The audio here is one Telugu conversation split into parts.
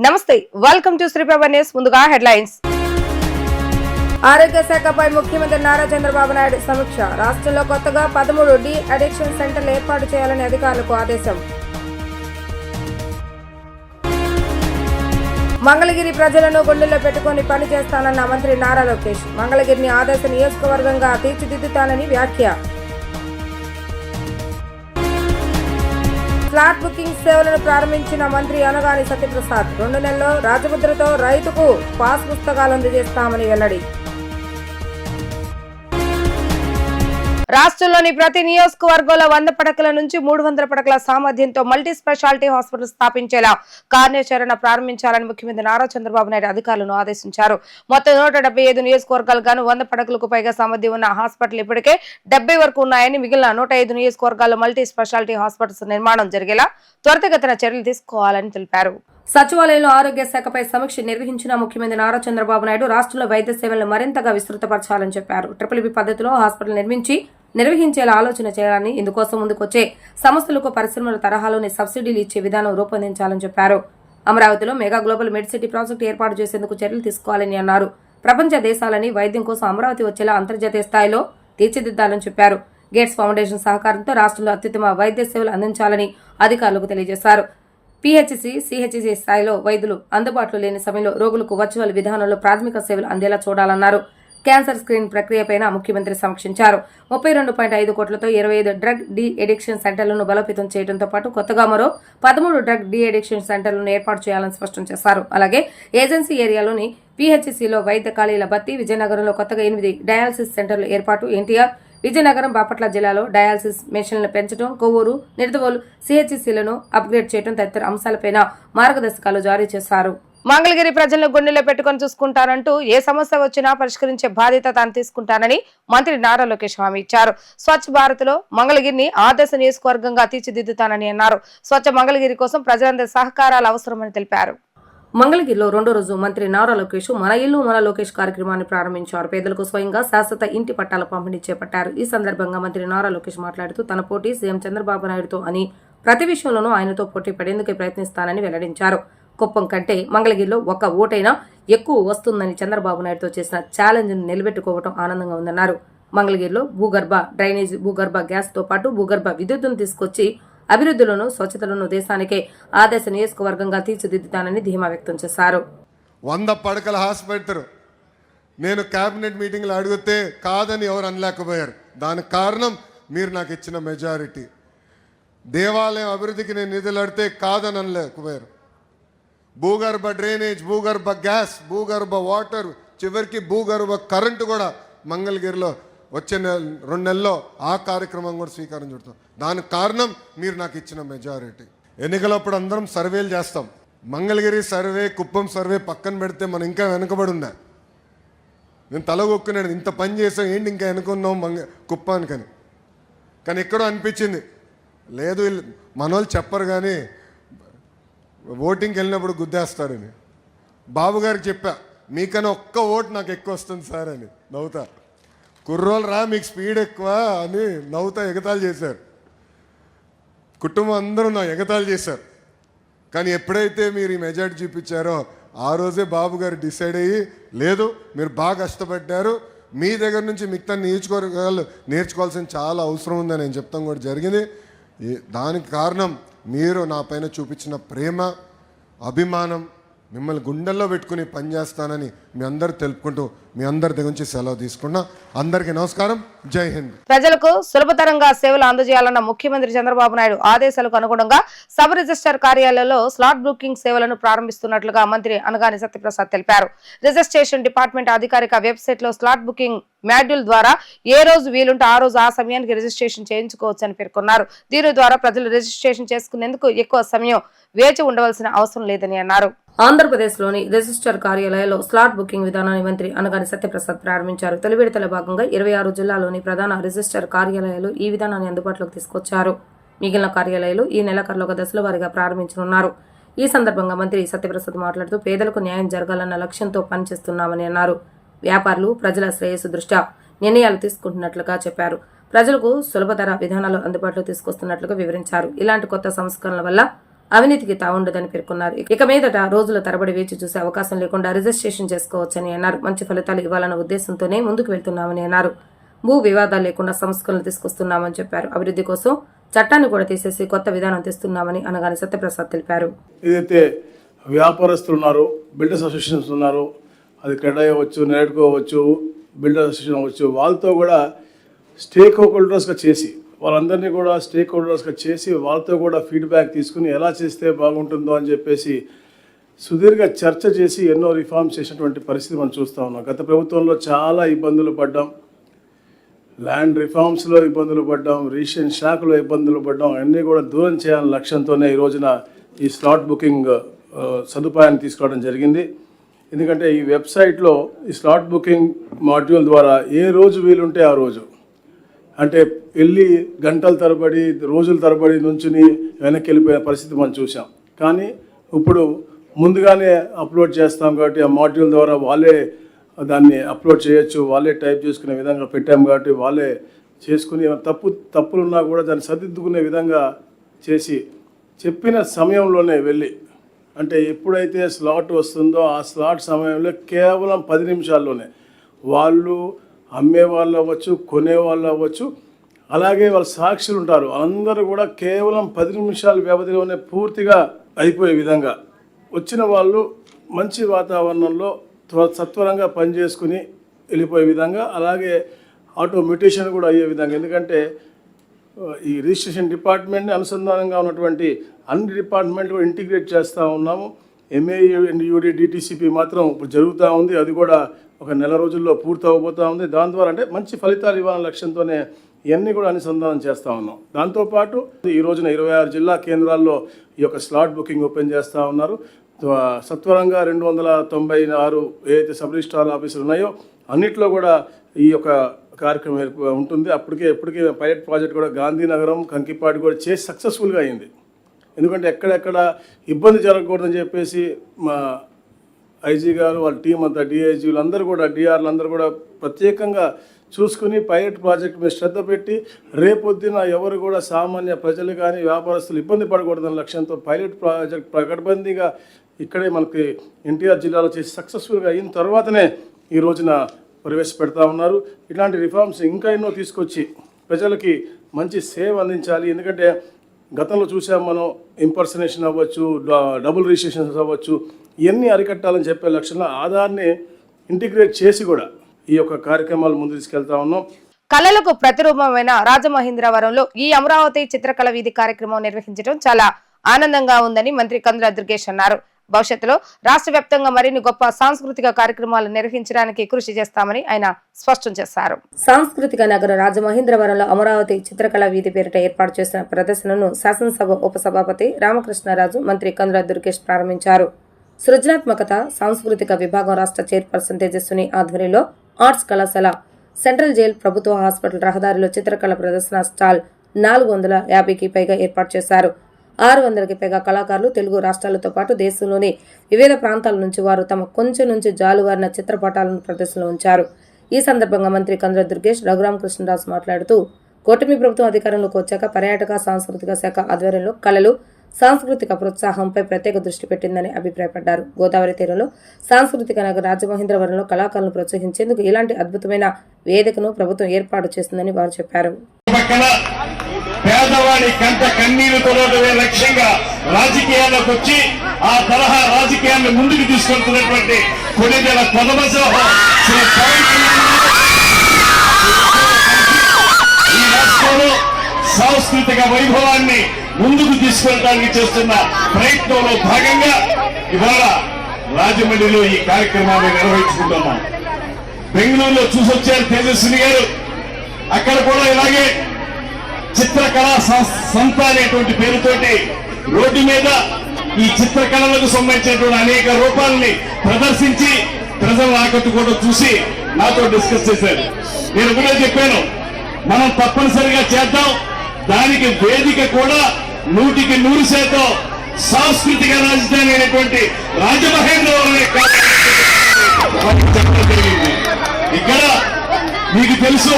నమస్తే, వెల్కమ్ టు శ్రీప్రభ న్యూస్. ముందుగా హెడ్లైన్స్. ఆరోగ్య శాఖపై ముఖ్యమంత్రి నారా చంద్రబాబు నాయుడు సమీక్ష. రాష్ట్రంలో కొత్తగా 13 డి అడిక్షన్ సెంటర్లు ఏర్పాటు చేయాలని అధికారులకు ఆదేశం. మంగళగిరి ప్రజలను గుండెల్లో పెట్టుకుని పని చేస్తానన్న మంత్రి నారా లోకేష్. మంగళగిరిని ఆదర్శ నియోజకవర్గంగా తీర్చిదిద్దుతానని వ్యాఖ్య. ఫ్లాట్ బుకింగ్ సేవలను ప్రారంభించిన మంత్రి అనగాని సత్యప్రసాద్. 2 నెలల్లో రాజముద్రతో రైతుకు పాస్ పుస్తకాలు అందజేస్తామని వెల్లడి. రాష్ట్రంలోని ప్రతి నియోజకవర్గంలో 100 పడకల నుంచి 300 పడకల సామర్థ్యంతో మల్టీ స్పెషాలిటీ హాస్పిటల్ స్థాపించేలా కార్యాచరణ ప్రారంభించాలని ముఖ్యమంత్రి నారా చంద్రబాబు నాయుడు అధికారులను ఆదేశించారు. మొత్తం 175 నియోజకవర్గాలు గాను 100 పడకలకు పైగా సామర్థ్యం ఉన్న హాస్పిటల్ ఇప్పటికే 70 వరకు ఉన్నాయని, మిగిలిన 105 నియోజకవర్గాల్లో మల్టీ స్పెషాలిటీ హాస్పిటల్స్ నిర్మాణం జరిగేలా త్వరితగతిన చర్యలు తీసుకోవాలని తెలిపారు. సచివాలయంలో ఆరోగ్య శాఖపై సమీక్ష నిర్వహించిన ముఖ్యమంత్రి నారా చంద్రబాబు నాయుడు రాష్ట్రంలో వైద్య సేవలను మరింతగా విస్తృతపరచాలని చెప్పారు. BBB పద్ధతిలో హాస్పిటల్ నిర్వహించేలా ఆలోచన చేయాలని, ఇందుకోసం ముందుకొచ్చే సంస్థలకు పరిశ్రమల తరహాలోని సబ్సిడీలు ఇచ్చే విధానం రూపొందించాలని చెప్పారు. అమరావతిలో మెగా గ్లోబల్ మెడిసిటీ ప్రాజెక్టు ఏర్పాటు చేసేందుకు చర్యలు తీసుకోవాలని అన్నారు. ప్రపంచ దేశాలని వైద్యం కోసం అమరావతి వచ్చేలా అంతర్జాతీయ స్థాయిలో తీర్చిదిద్దాలని చెప్పారు. గేట్స్ ఫౌండేషన్ సహకారంతో రాష్ట్రంలో అత్యుత్తమ వైద్య సేవలు అందించాలని అధికారులకు తెలియజేశారు. PHC, CHC స్థాయిలో వైద్యులు అందుబాటులో లేని సమయంలో రోగులకు వర్చువల్ విధానంలో ప్రాథమిక సేవలు అందేలా చూడాలన్నారు. క్యాన్సర్ స్క్రీన్ ప్రక్రియపైన ముఖ్యమంత్రి సమీక్షించారు. 32.5 కోట్లతో 25 డ్రగ్ డి అడిక్షన్ సెంటర్లను బలోపేతం చేయడంతో పాటు కొత్తగా మరో 13 డ్రగ్ డి అడిక్షన్ సెంటర్లను ఏర్పాటు చేయాలని స్పష్టం చేశారు. అలాగే ఏజెన్సీ ఏరియాలోని PHCలో వైద్య ఖాళీల భర్తీ, విజయనగరంలో కొత్తగా 8 డయాలసిస్ సెంటర్లు ఏర్పాటు, ఎన్టీఆర్, విజయనగరం, బాపట్ల జిల్లాలో డయాలసిస్ మెషిన్లను పెంచడం, కొవ్వూరు, నిడదవోలు CHCలను అప్గ్రేడ్ చేయడం తదితర అంశాలపైన మార్గదర్శకాలు జారీ చేశారు. మంగళగిరి ప్రజలను గుండెల్లో పెట్టుకుని చూసుకుంటానంటూ ఏ సమస్య వచ్చినా పరిష్కరించే బాధ్యత తాను తీసుకుంటానని మంత్రి నారా లోకేష్ హామీ ఇచ్చారు. స్వచ్ఛ భారత్ లో మంగళగిరిని ఆదర్శ నియోజకవర్గంగా తీర్చిదిద్దుతానని అన్నారు. స్వచ్ఛ మంగళగిరి కోసం ప్రజలందరి సహకారాలు అవసరమని తెలిపారు. మంగళగిరిలో 2వ రోజు మంత్రి నారా లోకేష్ మన ఇల్లు మన లోకేష్ కార్యక్రమాన్ని ప్రారంభించారు. పేదలకు స్వయంగా శాశ్వత ఇంటి పట్టాల పంపిణీ చేపట్టారు. ఈ సందర్భంగా మంత్రి నారా లోకేష్ మాట్లాడుతూ తన పోటీ సీఎం చంద్రబాబు నాయుడుతో అని, ప్రతి విషయంలోనూ ఆయనతో పోటీ పడేందుకే ప్రయత్నిస్తానని వెల్లడించారు. కుప్పం కంటే మంగళగిరిలో 1 ఓటైనా ఎక్కువ వస్తుందని చంద్రబాబు నాయుడుతో చేసిన ఛాలెంజ్ ను నిలబెట్టుకోవడం ఆనందంగా ఉందన్నారు. మంగళగిరిలో భూగర్భ డ్రైనేజ్, భూగర్భ గ్యాస్ తో పాటు భూగర్భ విద్యుత్తును తీసుకొచ్చి అభివృద్ధిలోను స్వచ్ఛతలను దేశానికే ఆదర్శ నియోజకవర్గంగా తీర్చిదిద్దుతానని ధీమా వ్యక్తం చేశారు. 100 పడకల హాస్పిటల్ నేను కేబినెట్ మీటింగ్లో అడిగితే కాదని ఎవరు అనలేకపోయారు. దానికి కారణం మీరు నాకు ఇచ్చిన మెజారిటీ. దేవాలయం అభివృద్ధికి నేను నిధులు అడితే కాదని అనలేకపోయారు. భూగర్భ డ్రైనేజ్, భూగర్భ గ్యాస్, భూగర్భ వాటర్, చివరికి భూగర్భ కరెంటు కూడా మంగళగిరిలో వచ్చే 2 నెలల్లో ఆ కార్యక్రమం కూడా స్వీకారం చుడతాం. దానికి కారణం మీరు నాకు ఇచ్చిన మెజారిటీ. ఎన్నికలప్పుడు అందరం సర్వేలు చేస్తాం. మంగళగిరి సర్వే, కుప్పం సర్వే పక్కన పెడితే మనం ఇంకా వెనుకబడి ఉన్నా. నేను తలగొక్కున్నాడు, ఇంత పని చేసాం ఏంటి ఇంకా వెనుకున్నాం కుప్పానికని. కానీ ఎక్కడో అనిపించింది లేదు, మనోళ్ళు చెప్పరు కానీ ఓటింగ్కి వెళ్ళినప్పుడు గుద్దేస్తారని. బాబు గారికి చెప్పా, మీకన్నా 1 ఓటు నాకు ఎక్కువ వస్తుంది సార్ అని. నవ్వుతా, కుర్రోలు రా మీకు స్పీడ్ ఎక్కువ అని నవ్వుతా ఎగతాళి చేశారు. కుటుంబం అందరూ నా ఎగతాళి చేశారు. కానీ ఎప్పుడైతే మీరు ఈ మెజారిటీ చూపించారో ఆ రోజే బాబు గారు డిసైడ్ అయ్యి, లేదు మీరు బాగా కష్టపడ్డారు, మీ దగ్గర నుంచి మిగతా నియోజకవర్గాలు నేర్చుకోవాల్సిన చాలా అవసరం ఉందని నేను చెప్తాం కూడా జరిగింది. దానికి కారణం మీరు నా పైన చూపించిన ప్రేమ, అభిమానం. మిమ్మల్ని గుండెల్లో పెట్టుకుని పనిచేస్తానని మీ అందరు తెలుపుకుంటూ మీ అందరి దగ్గర నుంచి సెలవు తీసుకున్నా. అందరికీ నమస్కారం, జై హింద్. ప్రజలకు సులభతరంగా సేవలు అందజేయాలన్న ముఖ్యమంత్రి చంద్రబాబు నాయుడు ఆదేశాలకు అనుగుణంగా సబ్ రిజిస్టర్ కార్యాలయంలో స్లాట్ బుకింగ్ సేవలను ప్రారంభిస్తున్నట్లుగా మంత్రి అనగాని సత్యప్రసాద్ తెలిపారు. రిజిస్ట్రేషన్ డిపార్ట్మెంట్ అధికారిక వెబ్సైట్ లో స్లాట్ బుకింగ్ మాడ్యూల్ ద్వారా ఏ రోజు వీలుంటే ఆ రోజు ఆ సమయానికి రిజిస్ట్రేషన్ చేయించుకోవచ్చని పేర్కొన్నారు. దీని ద్వారా ప్రజలు రిజిస్ట్రేషన్ చేసుకునేందుకు ఎక్కువ సమయం వేచి ఉండవలసిన అవసరం లేదని అన్నారు. ఆంధ్రప్రదేశ్లోని రిజిస్టర్ కార్యాలయాల్లో స్లాట్ బుకింగ్ విధానాన్ని మంత్రి అనగాని సత్యప్రసాద్ ప్రారంభించారు. తొలి విడతల భాగంగా 26 జిల్లాల్లోని ప్రధాన రిజిస్టర్ కార్యాలయాలు ఈ విధానాన్ని అందుబాటులోకి తీసుకొచ్చారు. మిగిలిన కార్యాలయాలు ఈ నెలాఖరులోగా దశల వారీగా ప్రారంభించనున్నారు. ఈ సందర్భంగా మంత్రి సత్యప్రసాద్ మాట్లాడుతూ పేదలకు న్యాయం జరగాలన్న లక్ష్యంతో పనిచేస్తున్నామని అన్నారు. వ్యాపారులు ప్రజల శ్రేయస్సు దృష్ట్యా నిర్ణయాలు తీసుకుంటున్నట్లుగా చెప్పారు. ప్రజలకు సులభతర విధానాలు అందుబాటులో తీసుకొస్తున్నట్లుగా వివరించారు. ఇలాంటి కొత్త సంస్కరణల వల్ల అవినీతికి తావుండదని పేర్కొన్నారు. ఇక మీదట రోజుల తరబడి వేచి చూసే అవకాశం లేకుండా రిజిస్ట్రేషన్ చేసుకోవచ్చని అన్నారు. మంచి ఫలితాలు ఇవ్వాలన్న ఉద్దేశంతోనే ముందుకు వెళ్తున్నామని అన్నారు. భూ వివాదాలు లేకుండా సంస్కరణలు తీసుకొస్తున్నామని చెప్పారు. అభివృద్ధి కోసం చట్టాన్ని కూడా తీసేసి కొత్త విధానం తెస్తున్నామని అనగానే సత్యప్రసాద్ తెలిపారు. ఏదైతే వ్యాపారస్తులు ఉన్నారు, బిల్డర్స్ అసోసియేషన్స్ ఉన్నారు, అది క్రెడా అవ్వచ్చు, నెరడ్కో అవ్వచ్చు, బిల్డర్స్ అసోసియేషన్ అవ్వచ్చు, వాళ్ళతో కూడా స్టేక్ హోల్డర్స్గా చేసి వాళ్ళందరినీ కూడా స్టేక్ హోల్డర్స్గా చేసి వాళ్ళతో కూడా ఫీడ్బ్యాక్ తీసుకుని ఎలా చేస్తే బాగుంటుందో అని చెప్పేసి సుదీర్ఘ చర్చ చేసి ఎన్నో రిఫార్మ్స్ చేసినటువంటి పరిస్థితి మనం చూస్తూ ఉన్నాం. గత ప్రభుత్వంలో చాలా ఇబ్బందులు పడ్డాం, ల్యాండ్ రిఫార్మ్స్లో ఇబ్బందులు పడ్డాం, రిజిస్ట్రేషన్ శాఖలో ఇబ్బందులు పడ్డాం. అన్నీ కూడా దూరం చేయాలనే లక్ష్యంతోనే ఈ రోజున ఈ స్లాట్ బుకింగ్ సదుపాయాన్ని తీసుకోవడం జరిగింది. ఎందుకంటే ఈ వెబ్సైట్లో ఈ స్లాట్ బుకింగ్ మాడ్యూల్ ద్వారా ఏ రోజు వీలుంటే ఆ రోజు, అంటే వెళ్ళి గంటల తరబడి రోజుల తరబడి నుంచుని వెనక్కి వెళ్ళిపోయే పరిస్థితి మనం చూసాం. కానీ ఇప్పుడు ముందుగానే అప్లోడ్ చేస్తాం కాబట్టి ఆ మాడ్యూల్ ద్వారా వాళ్ళే దాన్ని అప్లోడ్ చేయొచ్చు, వాళ్ళే టైప్ చేసుకునే విధంగా పెట్టాం కాబట్టి వాళ్ళే చేసుకుని తప్పులున్నా కూడా దాన్ని సరిదిద్దుకునే విధంగా చేసి చెప్పిన సమయంలోనే వెళ్ళి, అంటే ఎప్పుడైతే స్లాట్ వస్తుందో ఆ స్లాట్ సమయంలో కేవలం 10 నిమిషాల్లోనే వాళ్ళు అమ్మే వాళ్ళు అవ్వచ్చు, కొనే వాళ్ళు అవ్వచ్చు, అలాగే వాళ్ళ సాక్షులు ఉంటారు, అందరూ కూడా కేవలం 10 నిమిషాల వ్యవధిలోనే పూర్తిగా అయిపోయే విధంగా వచ్చిన వాళ్ళు మంచి వాతావరణంలో సత్వరంగా పనిచేసుకుని వెళ్ళిపోయే విధంగా, అలాగే ఆటోమేటేషన్ కూడా అయ్యే విధంగా. ఎందుకంటే ఈ రిజిస్ట్రేషన్ డిపార్ట్మెంట్ని అనుసంధానంగా ఉన్నటువంటి అన్ని డిపార్ట్మెంట్లు కూడా ఇంటిగ్రేట్ చేస్తూ ఉన్నాము. ఎంఏయుడి డిటిసిపి మాత్రం ఇప్పుడు జరుగుతూ ఉంది, అది కూడా ఒక నెల రోజుల్లో పూర్తి అవ్వబోతూ ఉంది. దాని ద్వారా అంటే మంచి ఫలితాలు ఇవ్వాలనే లక్ష్యంతోనే ఇవన్నీ కూడా అనుసంధానం చేస్తూ ఉన్నాం. దాంతోపాటు ఈ రోజున 26 జిల్లా కేంద్రాల్లో ఈ యొక్క స్లాట్ బుకింగ్ ఓపెన్ చేస్తూ ఉన్నారు. సత్వరంగా 296 ఏదైతే సబ్ రిజిస్ట్రార్ ఆఫీసులు ఉన్నాయో అన్నిట్లో కూడా ఈ యొక్క కార్యక్రమం ఉంటుంది. ఎప్పటికే పైలట్ ప్రాజెక్ట్ కూడా గాంధీనగరం, కంకిపాటి కూడా చేసి సక్సెస్ఫుల్గా అయింది. ఎందుకంటే ఎక్కడెక్కడ ఇబ్బంది జరగకూడదని చెప్పేసి మా ఐజీ గారు, వాళ్ళ టీం అంతా, డిఐజీలు అందరూ కూడా, డిఆర్లు అందరూ కూడా ప్రత్యేకంగా చూసుకుని పైలట్ ప్రాజెక్ట్ మీద శ్రద్ధ పెట్టి రేపొద్దున ఎవరు కూడా సామాన్య ప్రజలు కానీ వ్యాపారస్తులు ఇబ్బంది పడకూడదన్న లక్ష్యంతో పైలట్ ప్రాజెక్ట్ పకడ్బందీగా ఇక్కడే మనకి ఎన్టీఆర్ జిల్లాలో చేసి సక్సెస్ఫుల్గా అయిన తర్వాతనే ఈ రోజున ప్రవేశపెడతా ఉన్నారు. ఇట్లాంటి రిఫార్మ్స్ ఇంకా ఎన్నో తీసుకొచ్చి ప్రజలకి మంచి సేవ అందించాలి. ఎందుకంటే గతంలో చూసాం మనం, ఇంపర్సనేషన్ అవ్వచ్చు, డబుల్ రిజిస్ట్రేషన్స్ అవ్వచ్చు, ఇవన్నీ అరికట్టాలని చెప్పే లక్ష్యంలో ఆధార్ని ఇంటిగ్రేట్ చేసి కూడా ఈ యొక్క కార్యక్రమాలు ముందు తీసుకెళ్తా ఉన్నాం. కళలకు ప్రతిరూపమైన రాజమహేంద్రవరంలో ఈ అమరావతి చిత్రకళ వీధి కార్యక్రమం నిర్వహించడం చాలా ఆనందంగా ఉందని మంత్రి కందుల దుర్గేష్ అన్నారు. భవిష్యత్తులో రాష్ట్ర వ్యాప్తంగా మరిన్ని గొప్ప సాంస్కృతిక కార్యక్రమాలు నిర్వహించడానికి కృషి చేస్తామని ఆయన స్పష్టం చేశారు. సాంస్కృతిక నగర రాజమహేంద్రవరంలో అమరావతి చిత్రకళ వీధి పేరిట ఏర్పాటు చేసిన ప్రదర్శనను శాసనసభ ఉపసభాపతి రామకృష్ణరాజు, మంత్రి కందుల దుర్గేష్ ప్రారంభించారు. సృజనాత్మకత సాంస్కృతిక విభాగం రాష్ట్ర చైర్పర్సన్ తేజస్విని ఆధ్వర్యంలో ఆర్ట్స్ కళాశాల, సెంట్రల్ జైల్, ప్రభుత్వ హాస్పిటల్ రహదారిలో చిత్రకళ ప్రదర్శన స్టాల్ 450కి పైగా ఏర్పాటు చేశారు. 600కి పైగా కళాకారులు తెలుగు రాష్ట్రాలతో పాటు దేశంలోని వివిధ ప్రాంతాల నుంచి వారు తమ కొంచెం నుంచి జాలువారిన చిత్రపటాలను ప్రదర్శనలో ఉంచారు. ఈ సందర్భంగా మంత్రి కందుల దుర్గేష్, రఘురామకృష్ణరాజు మాట్లాడుతూ కూటమి ప్రభుత్వం అధికారంలోకి వచ్చాక పర్యాటక సాంస్కృతిక శాఖ ఆధ్వర్యంలో కళలు, సాంస్కృతిక ప్రోత్సాహంపై ప్రత్యేక దృష్టి పెట్టిందని అభిప్రాయపడ్డారు. గోదావరి తీరంలో సాంస్కృతిక నగర రాజమహేంద్రవరంలో కళాకారులను ప్రోత్సహించేందుకు ఇలాంటి అద్భుతమైన వేదికను ప్రభుత్వం ఏర్పాటు చేస్తుందని వారు చెప్పారు. పేదవాడి కంట కన్నీరు తొలగడమే లక్ష్యంగా రాజకీయాల్లోకి వచ్చి ఆ తరహా రాజకీయాన్ని ముందుకు తీసుకెళ్తున్నటువంటి కొన్నిదేల ఈ రాష్ట్రంలో సాంస్కృతిక వైభవాన్ని ముందుకు తీసుకెళ్ళడానికి చేస్తున్న ప్రయత్నంలో భాగంగా ఇవాళ రాజమండ్రిలో ఈ కార్యక్రమాన్ని నిర్వహించుకుంటున్నాం. బెంగళూరులో చూసొచ్చారు తేజస్విని గారు, అక్కడ కూడా ఇలాగే చిత్రకళా సంస్థ అనేటువంటి పేరుతోటి రోడ్డు మీద ఈ చిత్రకళలకు సంబంధించినటువంటి అనేక రూపాలని ప్రదర్శించి ప్రజలను ఆకట్టుకోవడం చూసి నాతో డిస్కస్ చేశారు. నేను కూడా చెప్పాను, మనం తప్పనిసరిగా చేద్దాం, దానికి వేదిక కూడా 100% సాంస్కృతిక రాజధాని అయినటువంటి రాజమహేంద్రవరం చెప్పడం జరిగింది. ఇక్కడ మీకు తెలుసు,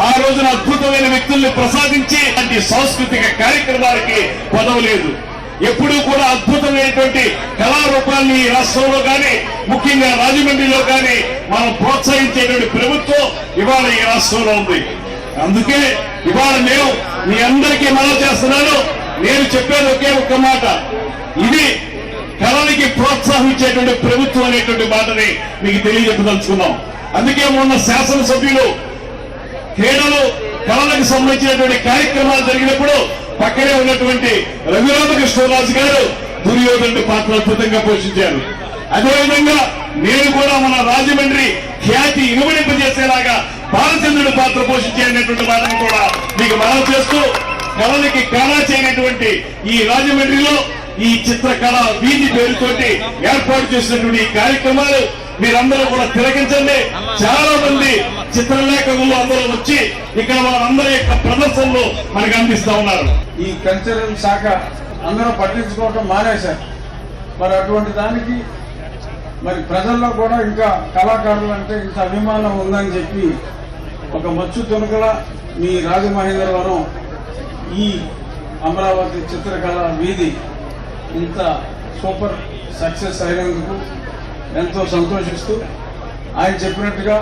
ఆ రోజున అద్భుతమైన వ్యక్తుల్ని ప్రసాదించి అలాంటి సాంస్కృతిక కార్యక్రమాలకి పదవి లేదు. ఎప్పుడూ కూడా అద్భుతమైనటువంటి కళారూపాన్ని ఈ రాష్ట్రంలో కానీ ముఖ్యంగా రాజమండ్రిలో కానీ మనం ప్రోత్సహించేటువంటి ప్రభుత్వం ఇవాళ ఈ రాష్ట్రంలో ఉంది. అందుకే ఇవాళ నేను మీ అందరికీ మనవి చేస్తున్నాను. నేను చెప్పేది ఒకే ఒక్క మాట, ఇది కళలకి ప్రోత్సహించేటువంటి ప్రభుత్వం అనేటువంటి మాటని మీకు తెలియజెప్పదలుచుకున్నాం. అందుకే మొన్న శాసనసభ్యులు క్రీడలు కళలకు సంబంధించినటువంటి కార్యక్రమాలు జరిగినప్పుడు పక్కనే ఉన్నటువంటి రఘురామకృష్ణరాజు గారు దుర్యోధనుడి పాత్ర అద్భుతంగా పోషించారు. అదేవిధంగా నేను కూడా మన రాజమండ్రి ఖ్యాతి ఇనుమడింపజేసేలాగా బాలచంద్రుడి పాత్ర పోషించేటువంటి మాటను కూడా మీకు మనవి చేస్తూ, కళలకి కళ చేయనటువంటి ఈ రాజమండ్రిలో ఈ చిత్రకళ వీధి పేరుతోటి ఏర్పాటు చేసినటువంటి ఈ కార్యక్రమాలు మీరందరూ కూడా తిలకించండి. చాలా మంది చిత్రలేఖకులు అందరూ వచ్చి ఇక్కడ వాళ్ళందరి యొక్క ప్రదర్శనలు మనకు అందిస్తా ఉన్నారు. ఈ కల్చరల్ శాఖ అందరూ పట్టించుకోవటం మానేశారు. మరి అటువంటి దానికి మరి ప్రజల్లో కూడా ఇంకా కళాకారులు అంటే ఇంత అభిమానం ఉందని చెప్పి ఒక మచ్చు తునకల మీ రాజమహేంద్రవరం ఈ అమరావతి చిత్రకళ వీధి ఇంత సూపర్ సక్సెస్ అయినందుకు ఎంతో సంతోషిస్తూ, ఆయన చెప్పినట్టుగా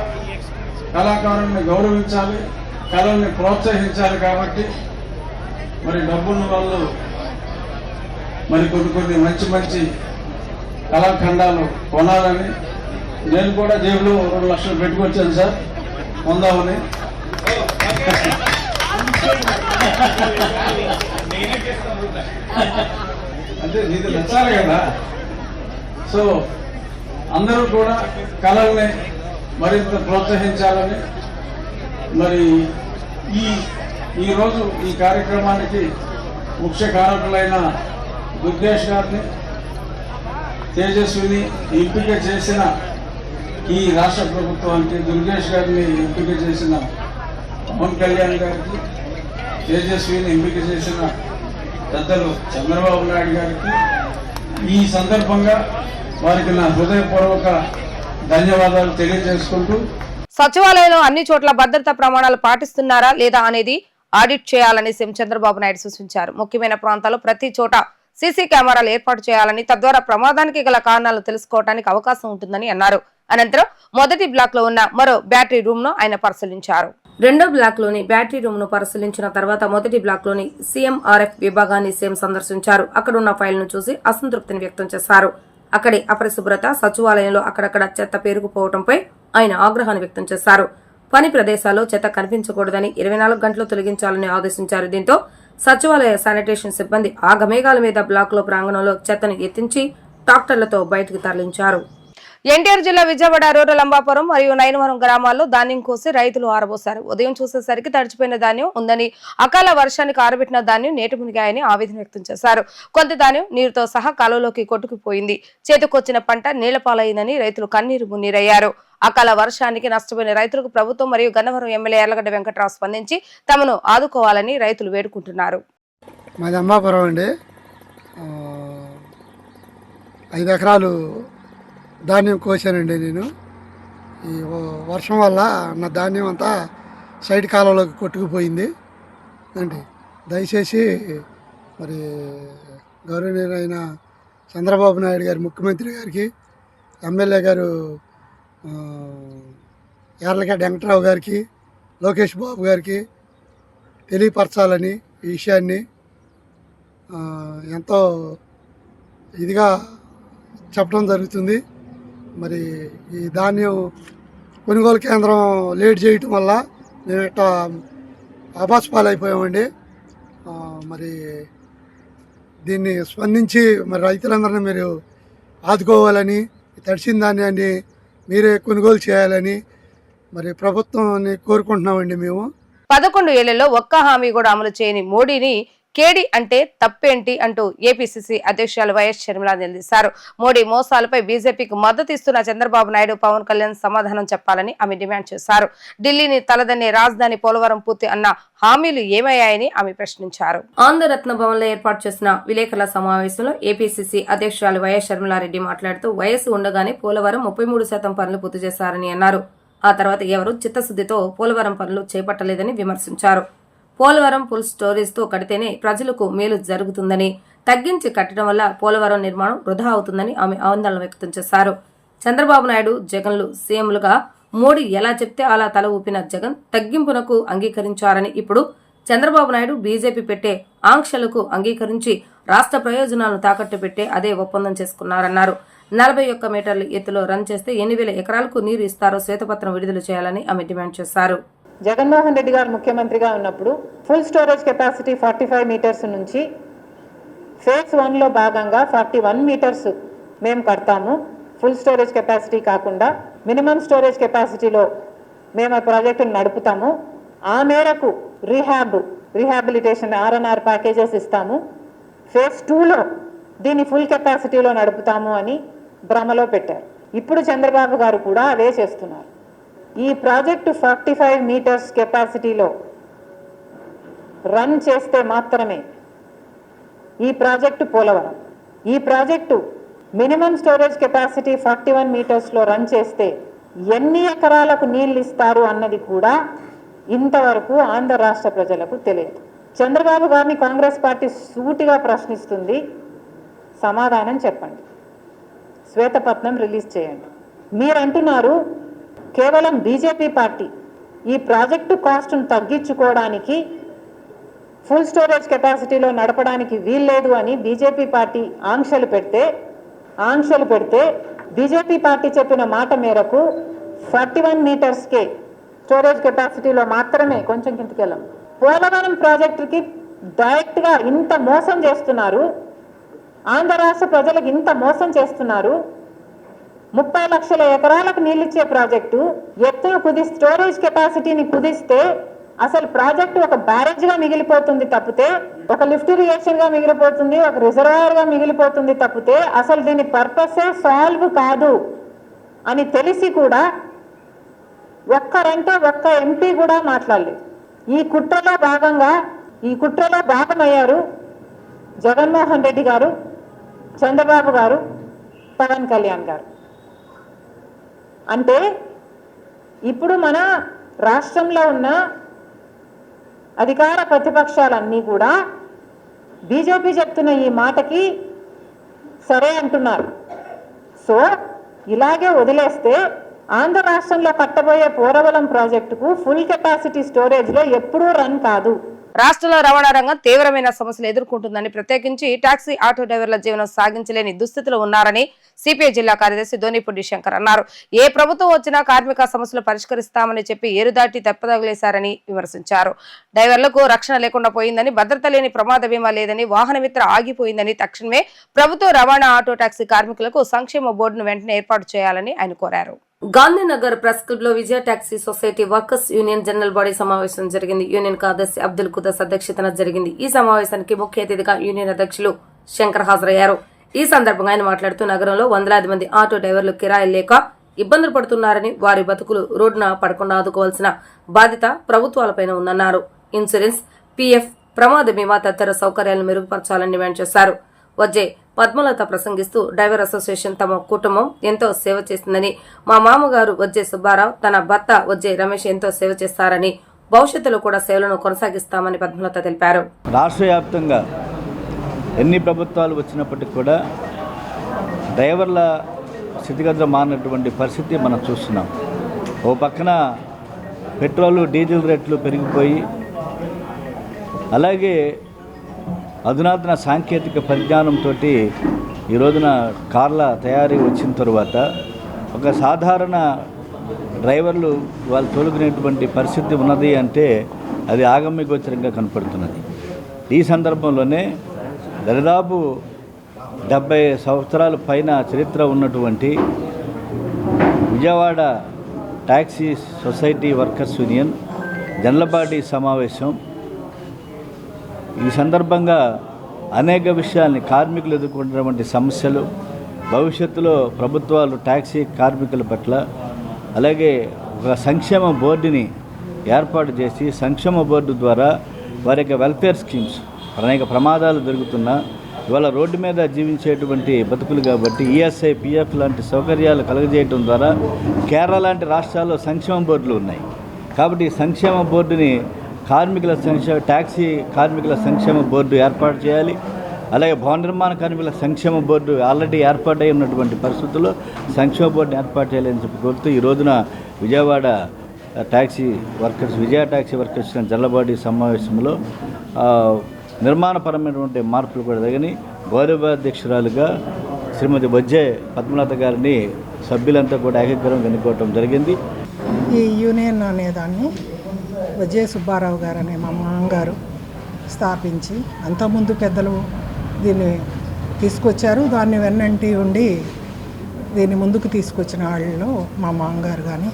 కళాకారుల్ని గౌరవించాలి, కళల్ని ప్రోత్సహించాలి. కాబట్టి మరి డబ్బున్న వాళ్ళు మరి కొన్ని మంచి మంచి కళాఖండాలు కొనాలని నేను కూడా జేబులో 2 లక్షలు పెట్టుకొచ్చాను సార్, పొందామని. అంటే నీకు నచ్చాలి కదా. సో అందరూ కూడా కళల్ని మరింత ప్రోత్సహించాలని, మరి ఈరోజు ఈ కార్యక్రమానికి ముఖ్య కారకులైన దుర్గేష్ గారిని, తేజస్విని ఎంపిక చేసిన ఈ రాష్ట్ర ప్రభుత్వానికి, దుర్గేష్ గారిని ఎంపిక చేసిన పవన్ కళ్యాణ్ గారికి, తేజస్విని ఎంపిక చేసిన పెద్దలు చంద్రబాబు నాయుడు గారికి ఈ సందర్భంగా వారికి నా హృదయపూర్వక ధన్యవాదాలు తెలియజేసుకుంటూ, సచివాలయంలో అన్ని చోట్ల భద్రతా ప్రమాణాలు పాటిస్తున్నారా లేదా అనేది ఆడిట్ చేయాలని సీఎం చంద్రబాబు నాయుడు సూచించారు. ముఖ్యమైన ప్రాంతాల్లో ప్రతి చోట సీసీ కెమెరాలు ఏర్పాటు చేయాలని, తద్వారా ప్రమాదానికి గల కారణాలు తెలుసుకోవడానికి అవకాశం ఉంటుందని అన్నారు. అనంతరం మొదటి బ్లాక్ లో ఉన్న మరో బ్యాటరీ రూమ్ ను ఆయన పరిశీలించారు. రెండో బ్లాక్ లోని బ్యాటరీ రూమ్ ను పరిశీలించిన తర్వాత మొదటి బ్లాక్ లోని సీఎంఆర్ఎఫ్ విభాగాన్ని సీఎం సందర్శించారు. అక్కడున్న ఫైల్ ను చూసి అసంతృప్తిని వ్యక్తం చేశారు. అక్కడి అపరిశుభ్రత, సచివాలయంలో అక్కడక్కడ చెత్త పేరుకుపోవడంపై ఆయన ఆగ్రహాన్ని వ్యక్తం చేశారు. పని ప్రదేశాల్లో చెత్త కనిపించకూడదని 24 గంటలు తొలగించాలని ఆదేశించారు. దీంతో సచివాలయ శానిటేషన్ సిబ్బంది ఆగమేఘాల మీద బ్లాక్ లో ప్రాంగణంలో చెత్తను ఎత్తించి ట్రాక్టర్లతో బయటకు తరలించారు. ఎన్టీఆర్ జిల్లా విజయవాడ రూరల్ అంబాపురం మరియు నైనవరం గ్రామాల్లో ధాన్యం కోసి రైతులు ఆరబోశారు. ఉదయం చూసేసరికి తడిచిపోయిన ధాన్యం ఉందని, అకాల వర్షానికి ఆరబెట్టిన ధాన్యం నేటి మునిగాయని ఆవేదన వ్యక్తం చేశారు. కొంత ధాన్యం నీరుతో సహా కాలువలోకి కొట్టుకుపోయింది. చేతికొచ్చిన పంట నీళ్లపాలైందని రైతులు కన్నీరు మున్నీరయ్యారు. అకాల వర్షానికి నష్టపోయిన రైతులకు ప్రభుత్వం మరియు గన్నవరం ఎమ్మెల్యే యార్లగడ్డ వెంకట్రావు స్పందించి తమను ఆదుకోవాలని రైతులు వేడుకుంటున్నారు. మాది అంబాపురం అండి. 5 ఎకరాలు ధాన్యం కోసానండి నేను. ఈ వర్షం వల్ల నా ధాన్యం అంతా సైడ్ కాలంలోకి కొట్టుకుపోయింది అండి. దయచేసి మరి గౌరవనీయులైన చంద్రబాబు నాయుడు గారి, ముఖ్యమంత్రి గారికి, ఎమ్మెల్యే గారు యార్లగడ్డ వెంకట్రావు గారికి, లోకేష్ బాబు గారికి తెలియపరచాలని ఈ విషయాన్ని ఎంతో ఇదిగా చెప్పడం జరుగుతుంది. మరి ఈ ధాన్యం కొనుగోలు కేంద్రం లేట్ చేయటం వల్ల మేము ఇట్లా అపాస్పాలైపోయామండి. మరి దీన్ని స్పందించి మరి రైతులందరినీ మీరు ఆదుకోవాలని, తడిసిన ధాన్యాన్ని మీరే కొనుగోలు చేయాలని మరి ప్రభుత్వాన్ని కోరుకుంటున్నామండి. మేము 11 ఏళ్లలో ఒక్క హామీ కూడా అమలు చేయని మోడీని కేడి అంటే తప్పేంటి అంటూ ఏపీసీసీ అధ్యక్షురాలు వైఎస్ షర్మిల నిలదీశారు. మోడీ మోసాలపై బీజేపీకి మద్దతు ఇస్తున్న చంద్రబాబు నాయుడు, పవన్ కళ్యాణ్ సమాధానం చెప్పాలని ఆమె డిమాండ్ చేశారు. ఢిల్లీని తలదన్నే రాజధాని పోలవరం పూర్తి అన్న హామీలు ఏమయ్యాయని ఆమె ప్రశ్నించారు. ఆంధ్రరత్న భవన్ లో ఏర్పాటు చేసిన విలేకరుల సమావేశంలో ఏపీసీసీ అధ్యక్షురాలు వైఎస్ షర్మిలారెడ్డి మాట్లాడుతూ వయసు ఉండగానే పోలవరం 33% పనులు పూర్తి చేశారని అన్నారు. ఆ తర్వాత ఎవరూ చిత్తశుద్దితో పోలవరం పనులు చేపట్టలేదని విమర్శించారు. పోలవరం ఫుల్ స్టోరేజ్ తో కడితేనే ప్రజలకు మేలు జరుగుతుందని, తగ్గించి కట్టడం వల్ల పోలవరం నిర్మాణం వృధా అవుతుందని ఆమె ఆందోళన వ్యక్తం చేశారు. చంద్రబాబు నాయుడు, జగన్లు సీఎంలుగా మోడీ ఎలా చెప్తే అలా తల ఊపిన జగన్ తగ్గింపునకు అంగీకరించారని, ఇప్పుడు చంద్రబాబు నాయుడు బీజేపీ పెట్టే ఆంక్షలకు అంగీకరించి రాష్ట్ర ప్రయోజనాలను తాకట్టు పెట్టే అదే ఒప్పందం చేసుకున్నారన్నారు. 41 మీటర్ల ఎత్తులో రన్ చేస్తే 8,000 ఎకరాలకు నీరు ఇస్తారో శ్వేతపత్రం విడుదల చేయాలని ఆమె డిమాండ్ చేశారు. జగన్మోహన్ రెడ్డి గారు ముఖ్యమంత్రిగా ఉన్నప్పుడు ఫుల్ స్టోరేజ్ కెపాసిటీ 45 మీటర్స్ నుంచి ఫేజ్ 1లో భాగంగా 41 మీటర్స్ మేము కడతాము. ఫుల్ స్టోరేజ్ కెపాసిటీ కాకుండా మినిమం స్టోరేజ్ కెపాసిటీలో మేము ఆ ప్రాజెక్టును నడుపుతాము. ఆ మేరకు రీహాబిలిటేషన్ R&R ప్యాకేజెస్ ఇస్తాము. ఫేజ్ 2లో దీన్ని ఫుల్ కెపాసిటీలో నడుపుతాము అని భ్రమలో పెట్టారు. ఇప్పుడు చంద్రబాబు గారు కూడా అదే చేస్తున్నారు. ఈ ప్రాజెక్టు 45 మీటర్స్ కెపాసిటీలో రన్ చేస్తే మాత్రమే ఈ ప్రాజెక్టు పోలవరం. ఈ ప్రాజెక్టు మినిమం స్టోరేజ్ కెపాసిటీ 41 మీటర్స్లో రన్ చేస్తే ఎన్ని ఎకరాలకు నీళ్ళు ఇస్తారు అన్నది కూడా ఇంతవరకు ఆంధ్ర రాష్ట్ర ప్రజలకు తెలియదు. చంద్రబాబు గారిని కాంగ్రెస్ పార్టీ సూటిగా ప్రశ్నిస్తుంది. సమాధానం చెప్పండి, శ్వేతపత్రం రిలీజ్ చేయండి. మీరు అంటున్నారు కేవలం బీజేపీ పార్టీ ఈ ప్రాజెక్టు కాస్ట్ను తగ్గించుకోవడానికి ఫుల్ స్టోరేజ్ కెపాసిటీలో నడపడానికి వీల్లేదు అని బీజేపీ పార్టీ ఆంక్షలు పెడితే బీజేపీ పార్టీ చెప్పిన మాట మేరకు 41 మీటర్స్కే స్టోరేజ్ కెపాసిటీలో మాత్రమే కొంచెం కిందకెళ్ళాం. పోలవరం ప్రాజెక్టుకి డైరెక్ట్గా ఇంత మోసం చేస్తున్నారు. ఆంధ్ర రాష్ట్ర ప్రజలకు ఇంత మోసం చేస్తున్నారు. 30 లక్షల ఎకరాలకు నీళ్ళిచ్చే ప్రాజెక్టు ఎత్తును స్టోరేజ్ కెపాసిటీని కుదిస్తే అసలు ప్రాజెక్టు ఒక బ్యారేజ్గా మిగిలిపోతుంది తప్పితే, ఒక లిఫ్ట్ ఇరిగేషన్గా మిగిలిపోతుంది, ఒక రిజర్వాయర్గా మిగిలిపోతుంది తప్పితే అసలు దీని పర్పసే సాల్వ్ కాదు అని తెలిసి కూడా ఒక్క ఎంపీ కూడా మాట్లాడలేదు. ఈ కుట్రలో భాగమయ్యారు జగన్మోహన్ రెడ్డి గారు, చంద్రబాబు గారు, పవన్ కళ్యాణ్ గారు. అంటే ఇప్పుడు మన రాష్ట్రంలో ఉన్న అధికార ప్రతిపక్షాలన్నీ కూడా బీజేపీ చెప్తున్న ఈ మాటకి సరే అంటున్నారు. సో ఇలాగే వదిలేస్తే ఆంధ్ర రాష్ట్రంలో కట్టబోయే పోలవరం ప్రాజెక్టుకు ఫుల్ కెపాసిటీ స్టోరేజ్లో ఎప్పుడూ రన్ కాదు. రాష్ట్రంలో రవాణా రంగం తీవ్రమైన సమస్యలు ఎదుర్కొంటుందని, ప్రత్యేకించి టాక్సీ, ఆటో డ్రైవర్ల జీవనం సాగించలేని దుస్థితిలో ఉన్నారని సిపిఐ జిల్లా కార్యదర్శి దోనిపూడి శంకర్ అన్నారు. ఏ ప్రభుత్వం వచ్చినా కార్మిక సమస్యలు పరిష్కరిస్తామని చెప్పి ఏరుదాటి తెప్పదగలేశారని విమర్శించారు. డ్రైవర్లకు రక్షణ లేకుండా పోయిందని, భద్రత లేని ప్రమాద బీమా లేదని, వాహన మిత్ర ఆగిపోయిందని, తక్షణమే ప్రభుత్వ రవాణా, ఆటో టాక్సీ కార్మికులకు సంక్షేమ బోర్డును వెంటనే ఏర్పాటు చేయాలని ఆయన కోరారు. గాంధీనగర్ ప్రెస్ క్లబ్ లో Vijaya taxi society workers union general body సమావేశం జరిగింది. యూనియన్ కార్యదర్శి అబ్దుల్ కుదస్ అధ్యక్షతన జరిగింది. ఈ సమావేశానికి ముఖ్య అతిథిగా యూనియన్ అధ్యక్షులు శంకర్ హాజరయ్యారు. ఈ సందర్భంగా ఆయన మాట్లాడుతూ నగరంలో వందలాది మంది ఆటో డ్రైవర్లు కిరాయిలు లేక ఇబ్బందులు పడుతున్నారని, వారి బతుకులు రోడ్డున పడకుండా ఆదుకోవాల్సిన బాధ్యత ప్రభుత్వాలపైన ఉందన్నారు. ఇన్సూరెన్స్, పీఎఫ్, ప్రమాద బీమా తదితర సౌకర్యాలను మెరుగుపరచాలని డిమాండ్ చేశారు. వజ్జే పద్మలత ప్రసంగిస్తూ డ్రైవర్ అసోసియేషన్ తమ కుటుంబం ఎంతో సేవ చేసిందని, మా మామగారు వజ్జే సుబ్బారావు, తన భర్త వజ్జే రమేష్ ఎంతో సేవ చేస్తారని, భవిష్యత్తులో కూడా సేవలను కొనసాగిస్తామని పద్మలత తెలిపారు. రాష్ట్ర వ్యాప్తంగా ఎన్ని ప్రభుత్వాలు వచ్చినప్పటికీ కూడా డ్రైవర్ల స్థితిగతులు మారినటువంటి పరిస్థితి మనం చూస్తున్నాం. ఓ పక్కన పెట్రోలు, డీజిల్ రేట్లు పెరిగిపోయి, అలాగే అధునాతన సాంకేతిక పరిజ్ఞానంతో ఈ రోజున కార్ల తయారీ వచ్చిన తర్వాత ఒక సాధారణ డ్రైవర్లు వాళ్ళు తోలుకునేటువంటి పరిస్థితి ఉన్నది అంటే అది ఆగమ్యగోచరంగా కనపడుతున్నది. ఈ సందర్భంలోనే దాదాపు 70 సంవత్సరాల పైన చరిత్ర ఉన్నటువంటి Vijayawada taxi society workers union general body సమావేశం ఈ సందర్భంగా అనేక విషయాల్ని, కార్మికులు ఎదుర్కొంటున్నటువంటి సమస్యలు, భవిష్యత్తులో ప్రభుత్వాలు టాక్సీ కార్మికుల పట్ల, అలాగే ఒక సంక్షేమ బోర్డుని ఏర్పాటు చేసి సంక్షేమ బోర్డు ద్వారా వారి యొక్క వెల్ఫేర్ స్కీమ్స్, అనేక ప్రమాదాలు జరుగుతున్నా ఇవాళ రోడ్డు మీద జీవించేటువంటి బతుకులు కాబట్టి ఈఎస్ఐ, పిఎఫ్ లాంటి సౌకర్యాలు కలుగజేయడం ద్వారా కేరళ లాంటి రాష్ట్రాల్లో సంక్షేమ బోర్డులు ఉన్నాయి. కాబట్టి ఈ సంక్షేమ బోర్డుని టాక్సీ కార్మికుల సంక్షేమ బోర్డు ఏర్పాటు చేయాలి. అలాగే భవన నిర్మాణ కార్మికుల సంక్షేమ బోర్డు ఆల్రెడీ ఏర్పాటై ఉన్నటువంటి పరిస్థితుల్లో సంక్షేమ బోర్డుని ఏర్పాటు చేయాలని చెప్పి కోరుతూ ఈ రోజున విజయవాడ విజయ ట్యాక్సీ వర్కర్స్ జల్లబాడి సమావేశంలో నిర్మాణపరమైనటువంటి మార్పులు కూడా తగిన గౌరవాధ్యక్షురాలుగా శ్రీమతి బొజ్జే పద్మనాథ గారిని సభ్యులంతా కూడా ఏకగ్రహం ఎన్నుకోవటం జరిగింది. ఈ యూనియన్ అనేదాన్ని విజయ సుబ్బారావు గారు అనే మా మామగారు స్థాపించి అంతకుముందు పెద్దలు దీన్ని తీసుకొచ్చారు. దాన్ని వెన్నంటి ఉండి దీన్ని ముందుకు తీసుకొచ్చిన వాళ్ళలో మా మామగారు కానీ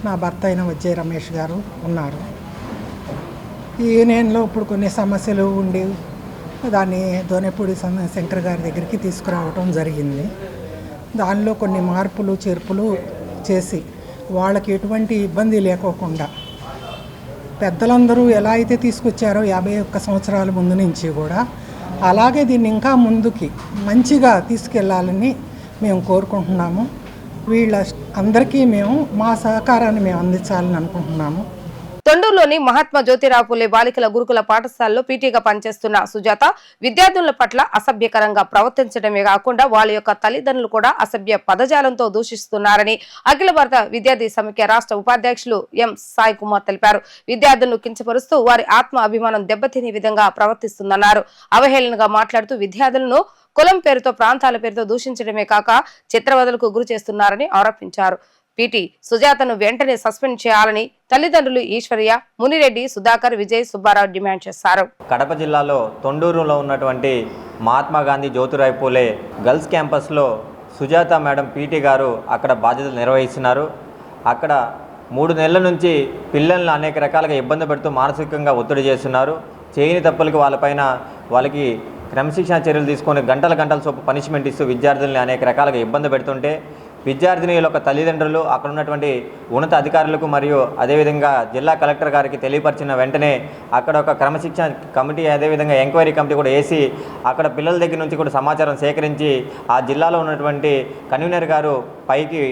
నా భర్త అయిన విజయ రమేష్ గారు ఉన్నారు. ఈ యూనియన్లో ఇప్పుడు కొన్ని సమస్యలు ఉండి దాన్ని దోనేపూడి శంకర్ గారి దగ్గరికి తీసుకురావటం జరిగింది. దానిలో కొన్ని మార్పులు చేర్పులు చేసి వాళ్ళకి ఎటువంటి ఇబ్బంది లేకోకుండా పెద్దలందరూ ఎలా అయితే తీసుకొచ్చారో 51 సంవత్సరాల ముందు నుంచి కూడా అలాగే దీన్ని ఇంకా ముందుకి మంచిగా తీసుకెళ్ళాలని మేము కోరుకుంటున్నాము. వీళ్ళ అందరికీ మేము మా సహకారాన్ని మేము అందించాలని అనుకుంటున్నాము. తొండూరులోని మహాత్మా జ్యోతిరావు పూలే బాలికల గురుకుల పాఠశాలలో పీటీగా పనిచేస్తున్న సుజాత విద్యార్థుల పట్ల అసభ్యకరంగా ప్రవర్తించడమే కాకుండా వాళ్ళ యొక్క తల్లిదండ్రులు కూడా అసభ్య పదజాలంతో దూషిస్తున్నారని అఖిల భారత విద్యార్థి సమైక్య రాష్ట్ర ఉపాధ్యక్షులు ఎం సాయి కుమార్ తెలిపారు. విద్యార్థులను కించపరుస్తూ వారి ఆత్మ అభిమానం దెబ్బతినే విధంగా ప్రవర్తిస్తుందన్నారు. అవహేళనగా మాట్లాడుతూ విద్యార్థులను కులం పేరుతో ప్రాంతాల పేరుతో దూషించడమే కాక చిత్రవదలకు గురి చేస్తున్నారని ఆరోపించారు. పీటీ సుజాతను వెంటనే సస్పెండ్ చేయాలని తల్లిదండ్రులు ఈశ్వర్య, మునిరెడ్డి, సుధాకర్, విజయ్, సుబ్బారావు డిమాండ్ చేశారు. కడప జిల్లాలో తొండూరులో ఉన్నటువంటి మహాత్మా గాంధీ జ్యోతిరావు పూలే గర్ల్స్ క్యాంపస్లో సుజాత మేడం పీటీ గారు అక్కడ బాధ్యతలు నిర్వహిస్తున్నారు. అక్కడ 3 నెలల నుంచి పిల్లల్ని అనేక రకాలుగా ఇబ్బంది పెడుతూ మానసికంగా ఒత్తిడి చేస్తున్నారు. చేయని తప్పులకి వాళ్ళకి క్రమశిక్షణ చర్యలు తీసుకొని గంటల చొప్పు పనిష్మెంట్ ఇస్తూ విద్యార్థుల్ని అనేక రకాలుగా ఇబ్బంది పెడుతుంటే విద్యార్థినుల యొక్క తల్లిదండ్రులు అక్కడ ఉన్నటువంటి ఉన్నత అధికారులకు మరియు అదేవిధంగా జిల్లా కలెక్టర్ గారికి తెలియపరిచిన వెంటనే అక్కడ ఒక క్రమశిక్షణ కమిటీ అదేవిధంగా ఎంక్వైరీ కమిటీ కూడా వేసి అక్కడ పిల్లల దగ్గర నుంచి కూడా సమాచారం సేకరించి ఆ జిల్లాలో ఉన్నటువంటి కన్వీనర్ గారు పైకి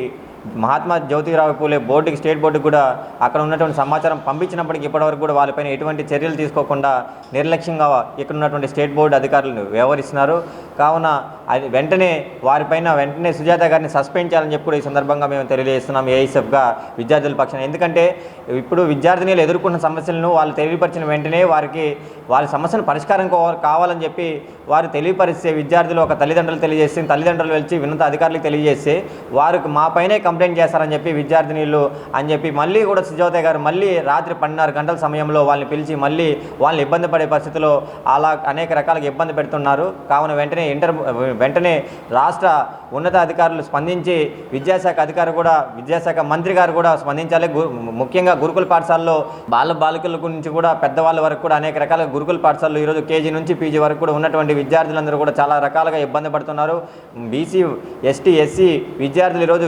మహాత్మా జ్యోతిరావు పూలే బోర్డుకి స్టేట్ బోర్డుకి కూడా అక్కడ ఉన్నటువంటి సమాచారం పంపించినప్పటికీ ఇప్పటివరకు కూడా వాళ్ళపైన ఎటువంటి చర్యలు తీసుకోకుండా నిర్లక్ష్యంగా ఇక్కడ ఉన్నటువంటి స్టేట్ బోర్డు అధికారులు వ్యవహరిస్తున్నారు. కావున అది వెంటనే సుజాత గారిని సస్పెండ్ చేయాలని చెప్పి కూడా ఈ సందర్భంగా మేము తెలియజేస్తున్నాం ఏఐఎస్ఎఫ్గా విద్యార్థుల పక్షాన. ఎందుకంటే ఇప్పుడు విద్యార్థినులు ఎదుర్కొన్న సమస్యలను వాళ్ళు తెలియపరిచిన వెంటనే వాళ్ళ సమస్యను పరిష్కారం కావాలని చెప్పి వారు తెలియపరిస్తే విద్యార్థులు ఒక తల్లిదండ్రులు తెలియజేస్తే తల్లిదండ్రులు వెళ్ళి ఉన్నత అధికారులకు తెలియజేస్తే వారికి మా పైనే కంప్లైంట్ చేస్తారని చెప్పి విద్యార్థినులు అని చెప్పి మళ్ళీ కూడా సుజాత గారు మళ్ళీ రాత్రి 12:30 గంటల సమయంలో వాళ్ళని పిలిచి మళ్ళీ వాళ్ళని ఇబ్బంది పడే పరిస్థితిలో అలా అనేక రకాలుగా ఇబ్బంది పెడుతున్నారు. కావున వెంటనే రాష్ట్ర ఉన్నత అధికారులు స్పందించి విద్యాశాఖ మంత్రి గారు కూడా స్పందించాలి. ముఖ్యంగా గురుకుల పాఠశాలలో బాలికల గురించి కూడా పెద్దవాళ్ళ వరకు కూడా అనేక రకాల గురుకుల పాఠశాలలో ఈరోజు కేజీ నుంచి పీజీ వరకు కూడా ఉన్నటువంటి విద్యార్థులందరూ కూడా చాలా రకాలుగా ఇబ్బంది పడుతున్నారు. బీసీ, ఎస్టీ, ఎస్సీ విద్యార్థులు ఈరోజు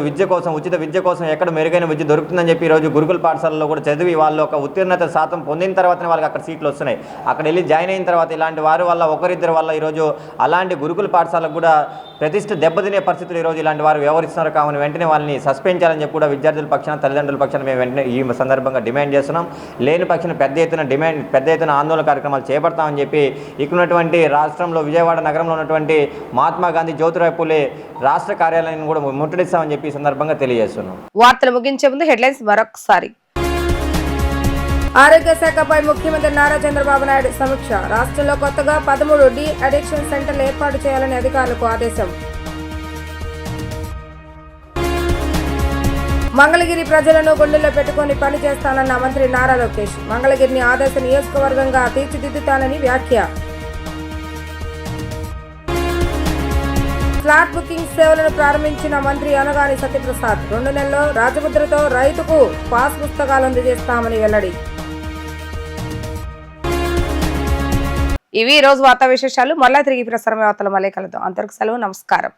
ఉచిత విద్య కోసం ఎక్కడ మెరుగైన విద్య దొరుకుతుందని చెప్పి ఈరోజు గురుకుల పాఠశాలలో కూడా చదివి వాళ్ళు ఒక ఉత్తీర్ణత శాతం పొందిన తర్వాతనే వాళ్ళకి అక్కడ సీట్లు వస్తున్నాయి. అక్కడ వెళ్ళి జాయిన్ అయిన తర్వాత ఇలాంటి వారి వల్ల ఒకరిద్దరి వల్ల ఈరోజు అలాంటి గురుకుల పాఠశాలకు కూడా ప్రతిష్ట దెబ్బతినే పరిస్థితులు ఈరోజు ఇలాంటి వారు వ్యవహరిస్తున్నారు. కావున వెంటనే వాళ్ళని సస్పెండ్ చేయాలని చెప్పి కూడా విద్యార్థుల పక్షాన తల్లిదండ్రుల పక్షాన మేము వెంటనే ఈ సందర్భంగా డిమాండ్ చేస్తున్నాం. లేని పక్షాన పెద్ద ఎత్తున ఆందోళన కార్యక్రమాలు చేపడతామని చెప్పి ఇక్కడ ఉన్నటువంటి రాష్ట్రంలో విజయవాడ నగరంలో ఉన్నటువంటి మహాత్మా గాంధీ జ్యోతిరావు పూలే రాష్ట్ర కార్యాలయాన్ని కూడా ముట్టడిస్తామని చెప్పి ఈ సందర్భంగా తెలియజేస్తున్నాం. వార్తలు ముగించే ముందు హెడ్లైన్స్ మరొకసారి. ఆరోగ్య శాఖపై ముఖ్యమంత్రి నారా చంద్రబాబు నాయుడు సమీక్ష. రాష్ట్రంలో కొత్తగా 13 డి అడిక్షన్ సెంటర్లు ఏర్పాటు చేయాలని అధికారులకు ఆదేశం. మంగళగిరి ప్రజలను గుండెల్లో పెట్టుకుని పనిచేస్తానన్న మంత్రి నారా లోకేష్. మంగళగిరిని ఆదర్శ నియోజకవర్గంగా తీర్చిదిద్దుతానని వ్యాఖ్య. ఫ్లాట్ బుకింగ్ సేవలను ప్రారంభించిన మంత్రి అనగాని సత్యప్రసాద్. 2 నెలల్లో రాజముద్రతో రైతుకు పాస్ పుస్తకాలు అందజేస్తామని వెల్లడి. ఇవి ఈ రోజు వార్తా విశేషాలు. మళ్ళా తిరిగి ప్రసారం వార్తలు మళ్ళీ కలుద్దాం. అంతవరకు సెలవు. నమస్కారం.